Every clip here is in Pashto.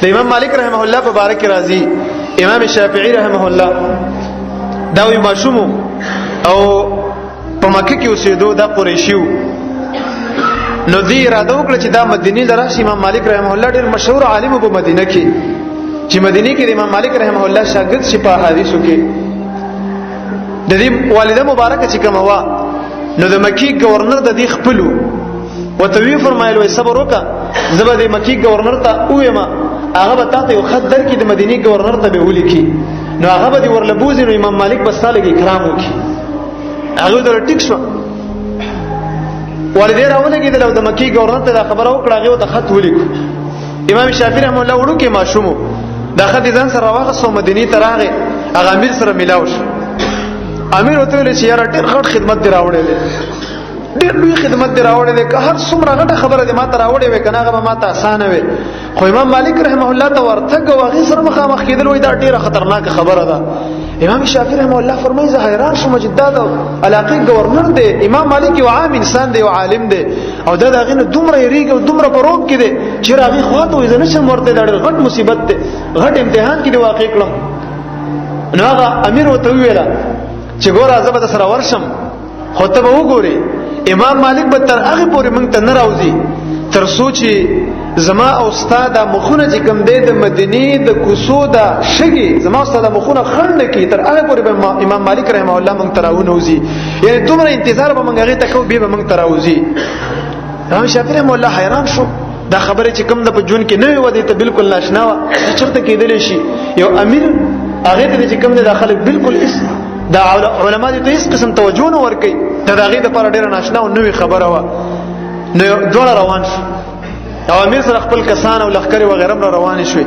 د امام مالک رحمه الله په باره کې راځي امام شافعي رحمه الله دا وی ماشوم او په مکه کې اوسېدو دا قریشیو نو دی اراده وکړه چې دا مدینه لراشي امام مالک رحمه الله ډېر مشهور عالم په مدینه کې چې مدینه کې امام مالک رحمه الله شاګرد شي په حدیثو کې د دې والده مبارکه چې کومه وا نو د مکی گورنر د دې خپلو وتوی فرمایلو صبر وکا زبر د مکی گورنر ته وېما هغه به تاسو یو خط درکې د مدینه گورنر ته به ولیکي نو هغه به ورلبوزي نو امام مالک بس ساله کې کرام وکي هغه در ټیک شو والدې راونه کېدل او د مکی گورنر ته دا خبره وکړه هغه ته خط ولیکو امام شافعي رحمه الله وړو کې ماشومو دا خط ځان سره واغسو مدینه ته راغی هغه امیر سره ملاو شو امیر وته ویل چې یاره ډېر غټ خدمت دی راوړلې ډېر لوی خدمت دی راوړلې که هر څومره غټه خبره دې ماته راوړې وې کنه هغه ماته اسانه وې خو امام مالک رحمه الله ته ورتګ او هغه سره مخامخ کېدل وې دا ډېره خطرناک خبره ده امام شافعي رحمه الله فرمایي زه حیران شوم چې دا د علاقې گورنر دی امام مالک یو عام انسان دی او عالم دی او دا دغه نه دومره یریږي او دومره پروب کې دی چې راغی خواته وې نه شم ورته دا غټ مصیبت دی غټ امتحان کې دی واقع کړم نو هغه امیر وته ویل چې ګوره زه به سره ورشم خو ته به وګورې امام مالک به تر هغه پورې موږ ته نه راوځي تر سوچي زما او استاد مخونه چې کوم دی د مدینه د کوسو دا شګي زما استاد مخونه خند کی تر هغه پورې به امام مالک رحمه الله موږ تراونوزي یعنی دومره انتظار به موږ هغه ته کو به موږ تراوزي امام شافعي رحمه الله حیران شو دا خبره چې کوم د په جون کې نه و دي ته بالکل ناشنا و چرته کېدل شي یو امیر هغه ته چې کوم د داخله بالکل اسم دا علماء دې هیڅ قسم توجه نه ورکي دا هغه د پر ډیر ناشنا او نوې خبره و نو دوه روان شو او امیر سره خپل کسان او لخر و غیره روان شوي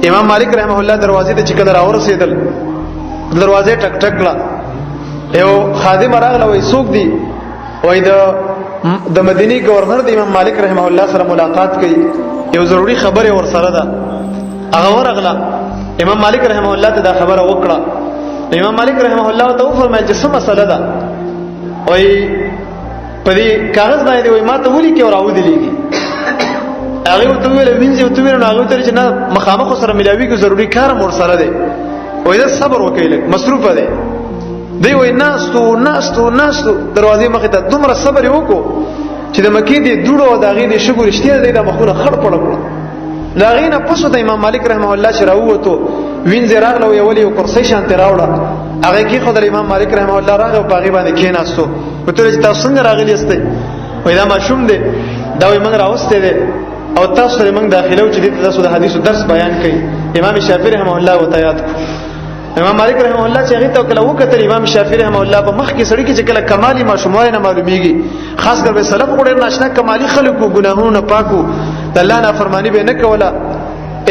امام مالک رحمه الله دروازې ته چې کله راورسېدل دروازې ټک ټک لا یو خادم راغله وای څوک دی وای د مدینه گورنر د امام مالک رحمه الله سره ملاقات کوي یو ضروری خبره ور سره ده هغه ورغله امام مالک رحمه الله ته دا خبره وکړه امام مالک رحمه الله ته فرمایي چې څه مسله ده وای په دې کاغذ باندې وای ما ته ولي کې راو دي لګي هغه ته ویل وینځي ته ویل هغه ته چې نه مخامخ سره ملاوي کو ضروری کار مور سره ده وای دا صبر وکړه مصروف ده دی وای ناستو دروازې مخې ته دومره صبر وکړو چې د مکی دي دوړو د هغه دي شګو رښتیا دی د مخونه خړ پړ کړو لاغینه پسو د امام مالک رحمه الله چې راووتو وینځ راغله وی ولی یو کرسي شانته راوړه هغه کې خدای امام مالک رحمه الله راغو باغی باندې کېناستو وته چې تاسو څنګه راغلی استئ وای دا ماشوم دی دا وی موږ راوسته دی او تاسو سره موږ داخله و چې تاسو د حدیثو درس بیان کړي امام شافعي رحمه الله وته یاد امام مالک رحمه الله چې هغه ته کله وکړه امام شافعي رحمه الله په مخ کې سړی کې چې کله کمالي ماشومای نه معلومیږي خاص کر به سلف وړ ناشنا کمالي خلکو ګناهونه پاکو د الله نه فرمانی به نه کوله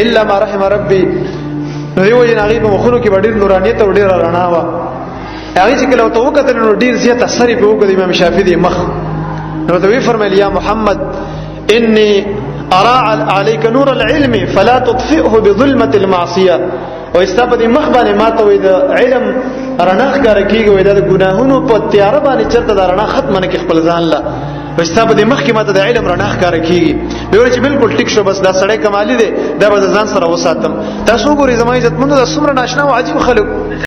الا ما رحم ربي نو یو جن هغه په مخونو کې ډېر نورانیت او ډېر رڼا و هغه چې کله تو وکړه نو ډېر زیات اثر په وکړه امام شافعي مخ نو دوی فرمایي یا محمد اني ارى عليك نور العلم فلا تطفئه بظلمه المعصيه او استابدي مخ باندې ماته وي د علم رڼا ښکار کیږي وي د ګناهونو په تیار باندې چرته د رڼا ختم نه کې خپل ځان لا او استابدي مخ کې ماته د علم رڼا ښکار کیږي به چې بالکل ټیک شو بس دا سړی کمالي دی دا به ځان سره وساتم تاسو ګورئ زما عزت مند د سمره ناشنا او عجیب خلک